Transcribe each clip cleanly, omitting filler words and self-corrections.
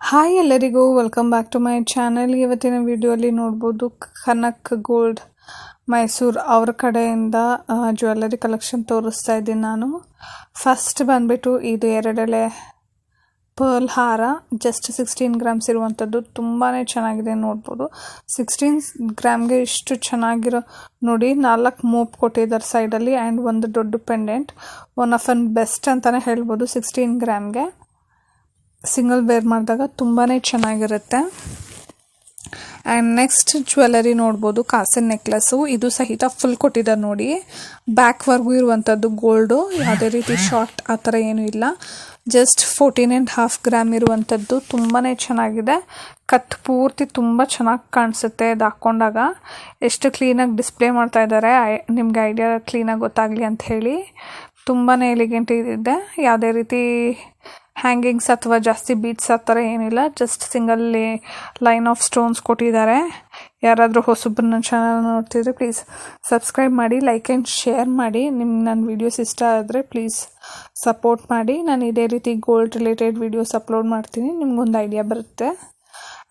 Hi ಎಲ್ಲರಿಗೂ welcome back to my channel. ಇವತ್ತಿನ ವಿಡಿಯೋಲಿ ನೋಡ್ಬೋದು ಕನಕ್ ಗೋಲ್ಡ್ ಮೈಸೂರು ಅವ್ರ ಕಡೆಯಿಂದ ಜ್ಯುವೆಲ್ಲರಿ ಕಲೆಕ್ಷನ್ ತೋರಿಸ್ತಾ ಇದ್ದೀನಿ ನಾನು. ಫಸ್ಟ್ ಬಂದ್ಬಿಟ್ಟು ಇದು 2 ಎಳೆ ಪರ್ಲ್ ಹಾರ, ಜಸ್ಟ್ 16 ಗ್ರಾಮ್ಸ್ ಇರುವಂಥದ್ದು. ತುಂಬಾ ಚೆನ್ನಾಗಿದೆ ನೋಡ್ಬೋದು. 16 ಗ್ರಾಮ್ಗೆ ಇಷ್ಟು ಚೆನ್ನಾಗಿರೋ ನೋಡಿ, 4 ಮೋಪ್ ಕೊಟ್ಟಿದ್ದಾರೆ ಸೈಡಲ್ಲಿ ಆ್ಯಂಡ್ ಒಂದು ದೊಡ್ಡ pendant. One of an best ಅಂತಲೇ ಹೇಳ್ಬೋದು 16 ಗ್ರಾಮ್ಗೆ. ಸಿಂಗಲ್ ವೇರ್ ಮಾಡಿದಾಗ ತುಂಬಾ ಚೆನ್ನಾಗಿರುತ್ತೆ. ಆ್ಯಂಡ್ ನೆಕ್ಸ್ಟ್ ಜ್ಯುವೆಲ್ಲರಿ ನೋಡ್ಬೋದು, ಕಾಸಿನ ನೆಕ್ಲೆಸ್ಸು. ಇದು ಸಹಿತ ಫುಲ್ ಕೊಟ್ಟಿದ್ದಾರೆ ನೋಡಿ, ಬ್ಯಾಕ್ವರೆಗೂ ಇರುವಂಥದ್ದು ಗೋಲ್ಡು, ಯಾವುದೇ ರೀತಿ ಶಾರ್ಟ್ ಆ ಥರ ಏನೂ ಇಲ್ಲ. ಜಸ್ಟ್ 14.5 ಗ್ರಾಮ್ ಇರುವಂಥದ್ದು. ತುಂಬಾ ಚೆನ್ನಾಗಿದೆ. ಕಟ್ ಪೂರ್ತಿ ತುಂಬ ಚೆನ್ನಾಗಿ ಕಾಣಿಸುತ್ತೆ ಇದು ಹಾಕ್ಕೊಂಡಾಗ. ಎಷ್ಟು ಕ್ಲೀನಾಗಿ ಡಿಸ್ಪ್ಲೇ ಮಾಡ್ತಾ ಇದ್ದಾರೆ, ನಿಮ್ಗೆ ಐಡಿಯಾ ಕ್ಲೀನಾಗಿ ಗೊತ್ತಾಗಲಿ ಅಂತ ಹೇಳಿ. ತುಂಬಾ ಎಲಿಗೆಂಟ್ ಇದೆ. ಯಾವುದೇ ರೀತಿ ಹ್ಯಾಂಗಿಂಗ್ಸ್ ಅಥವಾ ಜಾಸ್ತಿ ಬೀಟ್ಸ್ ಆ ಥರ ಏನಿಲ್ಲ. Just single line of stones ಕೊಟ್ಟಿದ್ದಾರೆ. ಯಾರಾದರೂ ಹೊಸಬ್ರು ನನ್ನ ಚಾನಲ್ ನೋಡ್ತಿದ್ರೆ ಪ್ಲೀಸ್ ಸಬ್ಸ್ಕ್ರೈಬ್ ಮಾಡಿ, ಲೈಕ್ ಆ್ಯಂಡ್ ಶೇರ್ ಮಾಡಿ. ನಿಮ್ಗೆ ನನ್ನ ವೀಡಿಯೋಸ್ ಇಷ್ಟ ಆದರೆ ಪ್ಲೀಸ್ ಸಪೋರ್ಟ್ ಮಾಡಿ. ನಾನು ಇದೇ ರೀತಿ ಗೋಲ್ಡ್ ರಿಲೇಟೆಡ್ ವೀಡಿಯೋಸ್ ಅಪ್ಲೋಡ್ ಮಾಡ್ತೀನಿ, ನಿಮ್ಗೊಂದು ಐಡಿಯಾ ಬರುತ್ತೆ.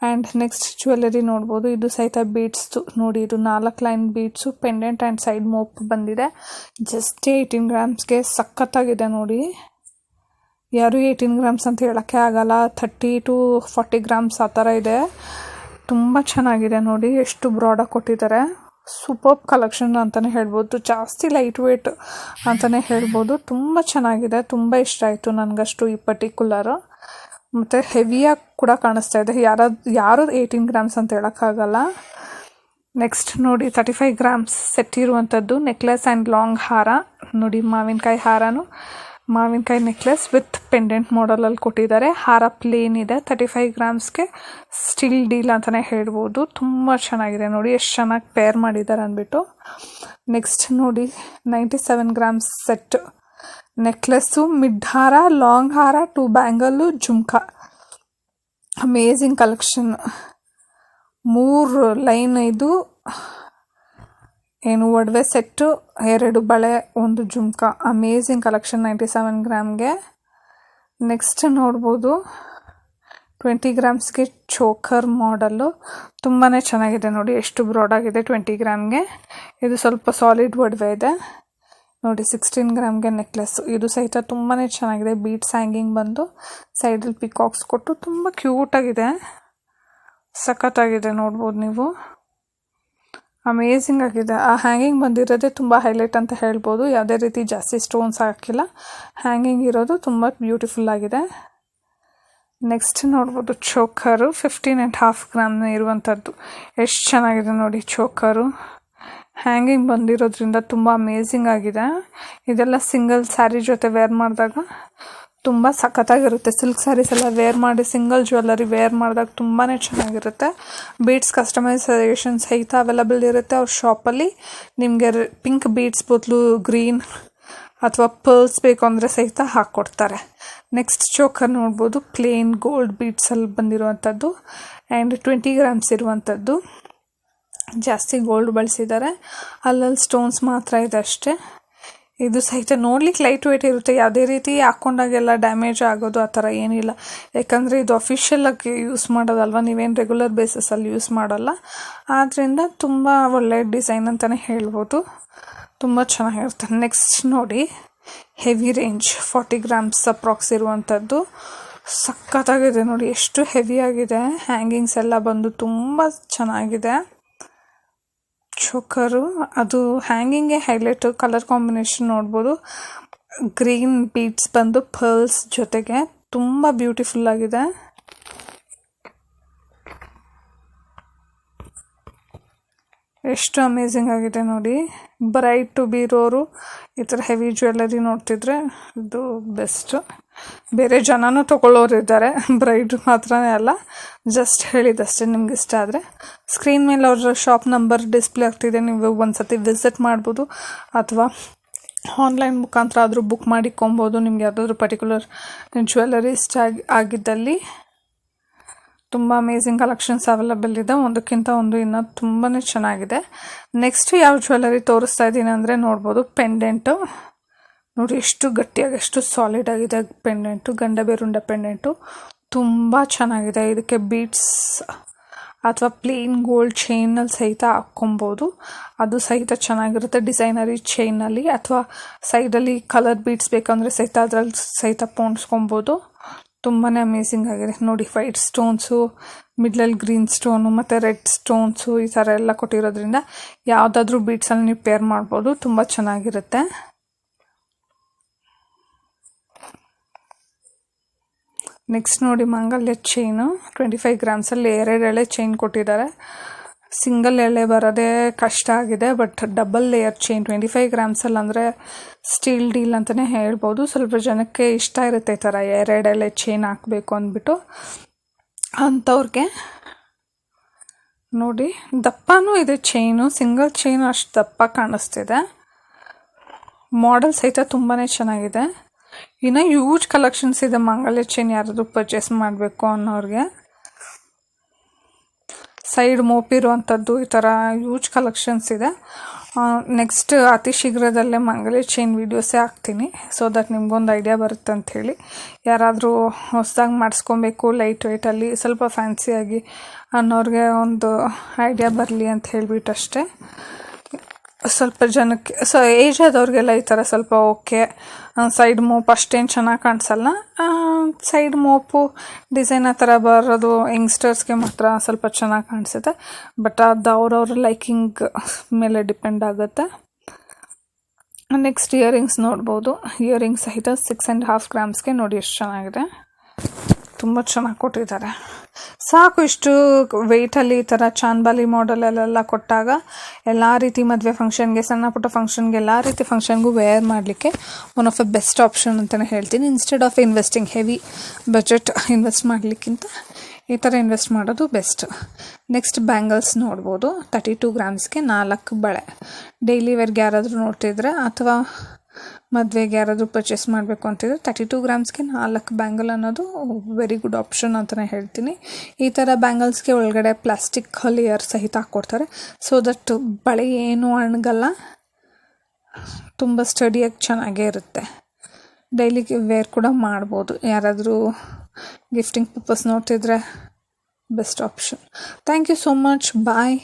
ಆ್ಯಂಡ್ ನೆಕ್ಸ್ಟ್ ಜ್ಯುವೆಲ್ಲರಿ ನೋಡ್ಬೋದು, ಇದು ಸಹಿತ ಬೀಟ್ಸ್ದು ನೋಡಿ. ಇದು 4 line beats, pendant and side mop ಬಂದಿದೆ. ಜಸ್ಟ್ 18 ಗ್ರಾಮ್ಸ್ಗೆ ಸಖತ್ತಾಗಿದೆ ನೋಡಿ. ಯಾರು 18 ಗ್ರಾಮ್ಸ್ ಅಂತ ಹೇಳೋಕ್ಕೆ ಆಗಲ್ಲ, 30 to 40 ಗ್ರಾಮ್ಸ್ ಆ ಥರ ಇದೆ. ತುಂಬ ಚೆನ್ನಾಗಿದೆ ನೋಡಿ, ಎಷ್ಟು ಬ್ರಾಡಾಗಿ ಕೊಟ್ಟಿದ್ದಾರೆ. ಸೂಪರ್ ಕಲೆಕ್ಷನ್ ಅಂತಲೇ ಹೇಳ್ಬೋದು. ಜಾಸ್ತಿ ಲೈಟ್ ವೇಟ್ ಅಂತಲೇ ಹೇಳ್ಬೋದು. ತುಂಬ ಚೆನ್ನಾಗಿದೆ, ತುಂಬ ಇಷ್ಟ ಆಯಿತು ನನಗಷ್ಟು ಈ ಪರ್ಟಿಕ್ಯುಲರು. ಮತ್ತು ಹೆವಿಯಾಗಿ ಕೂಡ ಕಾಣಿಸ್ತಾ ಇದೆ. ಯಾರು 18 ಗ್ರಾಮ್ಸ್ ಅಂತ ಹೇಳೋಕ್ಕಾಗಲ್ಲ. ನೆಕ್ಸ್ಟ್ ನೋಡಿ, 35 ಗ್ರಾಮ್ಸ್ ಸೆಟ್ ಇರುವಂಥದ್ದು ನೆಕ್ಲೆಸ್ ಆ್ಯಂಡ್ ಲಾಂಗ್ ಹಾರ ನೋಡಿ. ಮಾವಿನಕಾಯಿ ಹಾರನು, ಮಾವಿನಕಾಯಿ ನೆಕ್ಲೆಸ್ ವಿತ್ ಪೆಂಡೆಂಟ್ ಮಾಡಲಲ್ಲಿ ಕೊಟ್ಟಿದ್ದಾರೆ. ಹಾರ ಪ್ಲೇನ್ ಇದೆ. 35 ಗ್ರಾಮ್ಸ್ಗೆ ಸ್ಟಿಲ್ ಡೀಲ್ ಅಂತಲೇ ಹೇಳ್ಬೋದು. ತುಂಬ ಚೆನ್ನಾಗಿದೆ ನೋಡಿ, ಎಷ್ಟು ಚೆನ್ನಾಗಿ ಪೇರ್ ಮಾಡಿದ್ದಾರೆ ಅಂದ್ಬಿಟ್ಟು. ನೆಕ್ಸ್ಟ್ ನೋಡಿ, 97 ಗ್ರಾಮ್ಸ್ ಸೆಟ್ ನೆಕ್ಲೆಸ್ಸು, ಮಿಡ್ ಹಾರ, ಲಾಂಗ್ ಹಾರ, 2 bangle, jhumka. Amazing collection. 3 line ಇದು ಏನು ಒಡವೆ ಸೆಟ್ಟು, 2 ಬಳೆ, 1 ಜುಮ್ಕಾ. ಅಮೇಝಿಂಗ್ ಕಲೆಕ್ಷನ್ 97 ಗ್ರಾಮ್ಗೆ. ನೆಕ್ಸ್ಟ್ ನೋಡ್ಬೋದು, 20 ಗ್ರಾಮ್ಸ್ಗೆ ಚೋಕರ್ ಮಾಡಲ್ಲು. ತುಂಬಾ ಚೆನ್ನಾಗಿದೆ ನೋಡಿ, ಎಷ್ಟು ಬ್ರಾಡಾಗಿದೆ 20 ಗ್ರಾಮ್ಗೆ. ಇದು ಸ್ವಲ್ಪ ಸಾಲಿಡ್ ಒಡವೆ ಇದೆ ನೋಡಿ. 16 ಗ್ರಾಮ್ಗೆ ನೆಕ್ಲೆಸ್ಸು. ಇದು ಸಹಿತ ತುಂಬಾ ಚೆನ್ನಾಗಿದೆ. ಬೀಟ್ಸ್ ಹ್ಯಾಂಗಿಂಗ್ ಬಂದು ಸೈಡಲ್ಲಿ ಪಿಕಾಕ್ಸ್ ಕೊಟ್ಟು ತುಂಬ ಕ್ಯೂಟಾಗಿದೆ, ಸಖತ್ತಾಗಿದೆ ನೋಡ್ಬೋದು ನೀವು. ಅಮೇಝಿಂಗ್ ಆಗಿದೆ. ಆ ಹ್ಯಾಂಗಿಂಗ್ ಬಂದಿರೋದೇ ತುಂಬ ಹೈಲೈಟ್ ಅಂತ ಹೇಳ್ಬೋದು. ಯಾವುದೇ ರೀತಿ ಜಾಸ್ತಿ ಸ್ಟೋನ್ಸ್ ಹಾಕಿಲ್ಲ, ಹ್ಯಾಂಗಿಂಗ್ ಇರೋದು ತುಂಬ ಬ್ಯೂಟಿಫುಲ್ ಆಗಿದೆ. ನೆಕ್ಸ್ಟ್ ನೋಡ್ಬೋದು, ಚೋಕರು 15.5 ಗ್ರಾಮ್ ಇರುವಂಥದ್ದು. ಎಷ್ಟು ಚೆನ್ನಾಗಿದೆ ನೋಡಿ ಚೋಕರು. ಹ್ಯಾಂಗಿಂಗ್ ಬಂದಿರೋದ್ರಿಂದ ತುಂಬ ಅಮೇಝಿಂಗ್ ಆಗಿದೆ. ಇದೆಲ್ಲ ಸಿಂಗಲ್ ಸ್ಯಾರಿ ಜೊತೆ ವೇರ್ ಮಾಡಿದಾಗ ತುಂಬ ಸಖತ್ತಾಗಿರುತ್ತೆ. ಸಿಲ್ಕ್ ಸ್ಯಾರೀಸ್ ಎಲ್ಲ ವೇರ್ ಮಾಡಿ ಸಿಂಗಲ್ ಜ್ಯುವೆಲ್ಲರಿ ವೇರ್ ಮಾಡಿದಾಗ ತುಂಬಾ ಚೆನ್ನಾಗಿರುತ್ತೆ. ಬೀಡ್ಸ್ ಕಸ್ಟಮೈಸೇಷನ್ ಸಹಿತ ಅವೈಲಬಲ್ ಇರುತ್ತೆ ಅವ್ರ ಶಾಪಲ್ಲಿ. ನಿಮಗೆ ಪಿಂಕ್ ಬೀಡ್ಸ್ ಬದಲು ಗ್ರೀನ್ ಅಥವಾ ಪರ್ಲ್ಸ್ ಬೇಕು ಅಂದರೆ ಸಹಿತ ಹಾಕ್ಕೊಡ್ತಾರೆ. ನೆಕ್ಸ್ಟ್ ಚೋಕರ್ ನೋಡ್ಬೋದು, ಪ್ಲೇನ್ ಗೋಲ್ಡ್ ಬೀಡ್ಸಲ್ಲಿ ಬಂದಿರುವಂಥದ್ದು ಆ್ಯಂಡ್ 20 ಗ್ರಾಮ್ಸ್ ಇರುವಂಥದ್ದು. ಜಾಸ್ತಿ ಗೋಲ್ಡ್ ಬಳಸಿದ್ದಾರೆ, ಅಲ್ಲಲ್ಲಿ ಸ್ಟೋನ್ಸ್ ಮಾತ್ರ ಇದೆ ಅಷ್ಟೇ. ಇದು ಸಹಿತ ನೋಡ್ಲಿಕ್ಕೆ ಲೈಟ್ ವೇಟ್ ಇರುತ್ತೆ. ಯಾವುದೇ ರೀತಿ ಹಾಕ್ಕೊಂಡಾಗೆಲ್ಲ ಡ್ಯಾಮೇಜ್ ಆಗೋದು ಆ ಥರ ಏನಿಲ್ಲ. ಯಾಕಂದರೆ ಇದು ಅಫಿಷಿಯಲಾಗಿ ಯೂಸ್ ಮಾಡೋದಲ್ವ, ನೀವೇನು ರೆಗ್ಯುಲರ್ ಬೇಸಿಸಲ್ಲಿ ಯೂಸ್ ಮಾಡೋಲ್ಲ. ಆದ್ದರಿಂದ ತುಂಬ ಒಳ್ಳೆಯ ಡಿಸೈನ್ ಅಂತಲೇ ಹೇಳ್ಬೋದು. ತುಂಬ ಚೆನ್ನಾಗಿರುತ್ತೆ. ನೆಕ್ಸ್ಟ್ ನೋಡಿ, ಹೆವಿ ರೇಂಜ್ 40 ಗ್ರಾಮ್ಸ್ ಅಪ್ರಾಕ್ಸ್ ಇರುವಂಥದ್ದು. ಸಖತ್ತಾಗಿದೆ ನೋಡಿ, ಎಷ್ಟು ಹೆವಿಯಾಗಿದೆ. ಹ್ಯಾಂಗಿಂಗ್ಸ್ ಎಲ್ಲ ಬಂದು ತುಂಬ ಚೆನ್ನಾಗಿದೆ. ಚೋಕರು ಅದು ಹ್ಯಾಂಗಿಂಗ್ಗೆ ಹೈಲೈಟು. ಕಲರ್ ಕಾಂಬಿನೇಷನ್ ನೋಡ್ಬೋದು, ಗ್ರೀನ್ ಬೀಡ್ಸ್ ಬಂದು ಪರ್ಲ್ಸ್ ಜೊತೆಗೆ ತುಂಬ ಬ್ಯೂಟಿಫುಲ್ ಆಗಿದೆ. ಎಷ್ಟು ಅಮೇಝಿಂಗ್ ಆಗಿದೆ ನೋಡಿ. ಬ್ರೈಡ್ ಟು ಬೀರೋರು ಈ ಥರ ಹೆವಿ ಜ್ಯುವೆಲ್ಲರಿ ನೋಡ್ತಿದ್ರೆ ಇದು ಬೆಸ್ಟು. ಬೇರೆ ಜನನೂ ತೊಗೊಳ್ಳೋರಿದ್ದಾರೆ, ಬ್ರೈಡ್ ಮಾತ್ರನೇ ಅಲ್ಲ. ಜಸ್ಟ್ ಹೇಳಿದಷ್ಟೇ. ನಿಮ್ಗೆ ಇಷ್ಟ ಆದರೆ ಸ್ಕ್ರೀನ್ ಮೇಲೆ ಅವ್ರ ಶಾಪ್ ನಂಬರ್ ಡಿಸ್ಪ್ಲೇ ಆಗ್ತಿದೆ, ನೀವು ಒಂದ್ಸತಿ ವಿಸಿಟ್ ಮಾಡ್ಬೋದು. ಅಥವಾ ಆನ್ಲೈನ್ ಮುಖಾಂತರ ಆದರೂ ಬುಕ್ ಮಾಡಿಕೊಬೋದು. ನಿಮ್ಗೆ ಯಾವುದಾದ್ರೂ ಪರ್ಟಿಕ್ಯುಲರ್ ಜ್ಯುವೆಲ್ಲರಿ ಇಷ್ಟ ಆಗಿದ್ದಲ್ಲಿ. ತುಂಬ ಅಮೇಝಿಂಗ್ ಕಲೆಕ್ಷನ್ಸ್ ಅವೈಲಬಲ್ ಇದೆ, ಒಂದಕ್ಕಿಂತ ಒಂದು ಇನ್ನೂ ತುಂಬಾ ಚೆನ್ನಾಗಿದೆ. ನೆಕ್ಸ್ಟ್ ಯಾವ ಜ್ಯುವೆಲ್ಲರಿ ತೋರಿಸ್ತಾ ಇದ್ದೀನಿ ಅಂದರೆ ನೋಡ್ಬೋದು, ಪೆಂಡೆಂಟು ನೋಡಿ ಎಷ್ಟು ಗಟ್ಟಿಯಾಗಿ ಎಷ್ಟು ಸಾಲಿಡ್ ಆಗಿದೆ ಪೆಂಡೆಂಟು. ಗಂಡ ಬೇರುಂಡ ಪೆಂಡೆಂಟು ತುಂಬ ಚೆನ್ನಾಗಿದೆ. ಇದಕ್ಕೆ ಬೀಡ್ಸ್ ಅಥವಾ ಪ್ಲೇನ್ ಗೋಲ್ಡ್ ಚೈನಲ್ಲಿ ಸಹಿತ ಹಾಕ್ಕೊಬೋದು, ಅದು ಸಹಿತ ಚೆನ್ನಾಗಿರುತ್ತೆ. ಡಿಸೈನರಿ ಚೈನಲ್ಲಿ ಅಥವಾ ಸೈಡಲ್ಲಿ ಕಲರ್ ಬೀಡ್ಸ್ ಬೇಕಂದರೆ ಸಹಿತ ಅದರಲ್ಲಿ ಸಹಿತ ಪೋಣಿಸ್ಕೊಬೋದು. ತುಂಬಾ ಅಮೇಝಿಂಗ್ ಆಗಿದೆ ನೋಡಿ. ವೈಟ್ ಸ್ಟೋನ್ಸು, ಮಿಡ್ಲಲ್ಲಿ ಗ್ರೀನ್ ಸ್ಟೋನು ಮತ್ತು ರೆಡ್ ಸ್ಟೋನ್ಸು ಈ ಥರ ಎಲ್ಲ ಕೊಟ್ಟಿರೋದ್ರಿಂದ ಯಾವುದಾದ್ರೂ ಬೀಡ್ಸಲ್ಲಿ ನೀವು ಪೇರ್ ಮಾಡ್ಬೋದು, ತುಂಬ ಚೆನ್ನಾಗಿರುತ್ತೆ. ನೆಕ್ಸ್ಟ್ ನೋಡಿ ಮಾಂಗಲ್ಯ ಚೈನು 25 ಗ್ರಾಮ್ಸಲ್ಲಿ 2 ಎಳೆ ಚೈನ್ ಕೊಟ್ಟಿದ್ದಾರೆ. ಸಿಂಗಲ್ ಎಳೆ ಬರೋದೇ ಕಷ್ಟ ಆಗಿದೆ, ಬಟ್ ಡಬಲ್ ಲೇಯರ್ ಚೈನ್ 25 ಗ್ರಾಮ್ಸಲ್ಲಿ ಅಂದರೆ ಸ್ಟೀಲ್ ಡೀಲ್ ಅಂತಲೇ ಹೇಳ್ಬೋದು. ಸ್ವಲ್ಪ ಜನಕ್ಕೆ ಇಷ್ಟ ಇರುತ್ತೆ ಈ ಥರ 2 ಎಳೆ ಚೈನ್ ಹಾಕಬೇಕು ಅಂದ್ಬಿಟ್ಟು. ಅಂಥವ್ರಿಗೆ ನೋಡಿ ದಪ್ಪನೂ ಇದೆ ಚೈನು, ಸಿಂಗಲ್ ಚೈನು ಅಷ್ಟು ದಪ್ಪ ಕಾಣಿಸ್ತಿದೆ. ಮಾಡೆಲ್ ಸಹಿತ ತುಂಬಾ ಚೆನ್ನಾಗಿದೆ. ಇನ್ನು ಯೂಜ್ ಕಲೆಕ್ಷನ್ಸ್ ಇದೆ ಮಾಂಗಲ್ಯ ಚೈನ್ ಯಾರಾದರೂ ಪರ್ಚೇಸ್ ಮಾಡಬೇಕು ಅನ್ನೋರಿಗೆ. ಸೈಡ್ ಮೋಪಿರುವಂಥದ್ದು ಈ ಥರ ಯೂಜ್ ಕಲೆಕ್ಷನ್ಸ್ ಇದೆ. ನೆಕ್ಸ್ಟ್ ಅತಿ ಶೀಘ್ರದಲ್ಲೇ ಮಾಂಗಲ್ಯ ಚೈನ್ ವೀಡಿಯೋಸೇ ಹಾಕ್ತೀನಿ, ಸೊ ದಟ್ ನಿಮ್ಗೊಂದು ಐಡಿಯಾ ಬರುತ್ತೆ ಅಂಥೇಳಿ. ಯಾರಾದರೂ ಹೊಸದಾಗಿ ಮಾಡಿಸ್ಕೊಬೇಕು ಲೈಟ್ ವೆಯ್ಟಲ್ಲಿ ಸ್ವಲ್ಪ ಫ್ಯಾನ್ಸಿಯಾಗಿ ಅನ್ನೋರಿಗೆ ಒಂದು ಐಡಿಯಾ ಬರಲಿ ಅಂತ ಹೇಳಿಬಿಟ್ಟು ಅಷ್ಟೇ. ಸ್ವಲ್ಪ ಜನಕ್ಕೆ ಏಜ್ ಆದವ್ರಿಗೆಲ್ಲ ಈ ಥರ ಸ್ವಲ್ಪ ಓಕೆ. ಸೈಡ್ ಮೋಪ್ ಅಷ್ಟೇನು ಚೆನ್ನಾಗಿ ಕಾಣಿಸಲ್ಲ, ಸೈಡ್ ಮೋಪು ಡಿಸೈನ್ ಆ ಥರ ಬರೋದು ಯಂಗ್ಸ್ಟರ್ಸ್ಗೆ ಮಾತ್ರ ಸ್ವಲ್ಪ ಚೆನ್ನಾಗಿ ಕಾಣಿಸುತ್ತೆ. ಬಟ್ ಅದು ಅವ್ರವ್ರ ಲೈಕಿಂಗ್ ಮೇಲೆ ಡಿಪೆಂಡ್ ಆಗುತ್ತೆ. ನೆಕ್ಸ್ಟ್ ಇಯರಿಂಗ್ಸ್ ನೋಡ್ಬೋದು. ಇಯರಿಂಗ್ಸ್ ಸಹಿತ 6.5 ಗ್ರಾಮ್ಸ್ಗೆ ನೋಡಿ ಎಷ್ಟು ಚೆನ್ನಾಗಿದೆ, ತುಂಬ ಚೆನ್ನಾಗಿ ಕೊಟ್ಟಿದ್ದಾರೆ. ಸಾಕು ಇಷ್ಟು ವೆಯ್ಟಲ್ಲಿ ಈ ಥರ ಚಾನ್ಬಾಲಿ ಮಾಡೆಲಲ್ಲೆಲ್ಲ ಕೊಟ್ಟಾಗ ಎಲ್ಲ ರೀತಿ ಮದುವೆ ಫಂಕ್ಷನ್ಗೆ, ಸಣ್ಣ ಪುಟ್ಟ ಫಂಕ್ಷನ್ಗೆ, ಎಲ್ಲ ರೀತಿ ಫಂಕ್ಷನ್ಗೂ ವೇರ್ ಮಾಡಲಿಕ್ಕೆ one of the best option ಅಂತಲೇ ಹೇಳ್ತೀನಿ. Instead of investing heavy budget invest ಮಾಡಲಿಕ್ಕಿಂತ ಈ ಥರ ಇನ್ವೆಸ್ಟ್ ಮಾಡೋದು ಬೆಸ್ಟ್. ನೆಕ್ಸ್ಟ್ ಬ್ಯಾಂಗಲ್ಸ್ ನೋಡ್ಬೋದು. 32 ಗ್ರಾಮ್ಸ್ಗೆ 4 ಬಳೆ. ಡೈಲಿ ವೇರ್ಗೆ ಯಾರಾದರೂ ನೋಡ್ತಿದ್ರೆ ಅಥವಾ ಮದುವೆಗೆ ಯಾರಾದರೂ ಪರ್ಚೇಸ್ ಮಾಡಬೇಕು ಅಂತಿದ್ರೆ 32 ಗ್ರಾಮ್ಸ್ಗೆ 4 ಬ್ಯಾಂಗಲ್ ಅನ್ನೋದು ವೆರಿ ಗುಡ್ ಆಪ್ಷನ್ ಅಂತಲೇ ಹೇಳ್ತೀನಿ. ಈ ಥರ ಬ್ಯಾಂಗಲ್ಸ್ಗೆ ಒಳಗಡೆ ಪ್ಲಾಸ್ಟಿಕ್ ಲೇಯರ್ ಸಹಿತ ಹಾಕ್ಕೊಡ್ತಾರೆ, ಸೊ ದಟ್ ಬಳೆ ಏನೂ ಅಣಗಲ್ಲ, ತುಂಬ ಸ್ಟಡಿಯಾಗಿ ಚೆನ್ನಾಗೇ ಇರುತ್ತೆ. ಡೈಲಿಗೆ ವೇರ್ ಕೂಡ ಮಾಡ್ಬೋದು. ಯಾರಾದರೂ ಗಿಫ್ಟಿಂಗ್ ಪರ್ಪಸ್ ನೋಡ್ತಿದ್ರೆ best option. Thank you so much. Bye.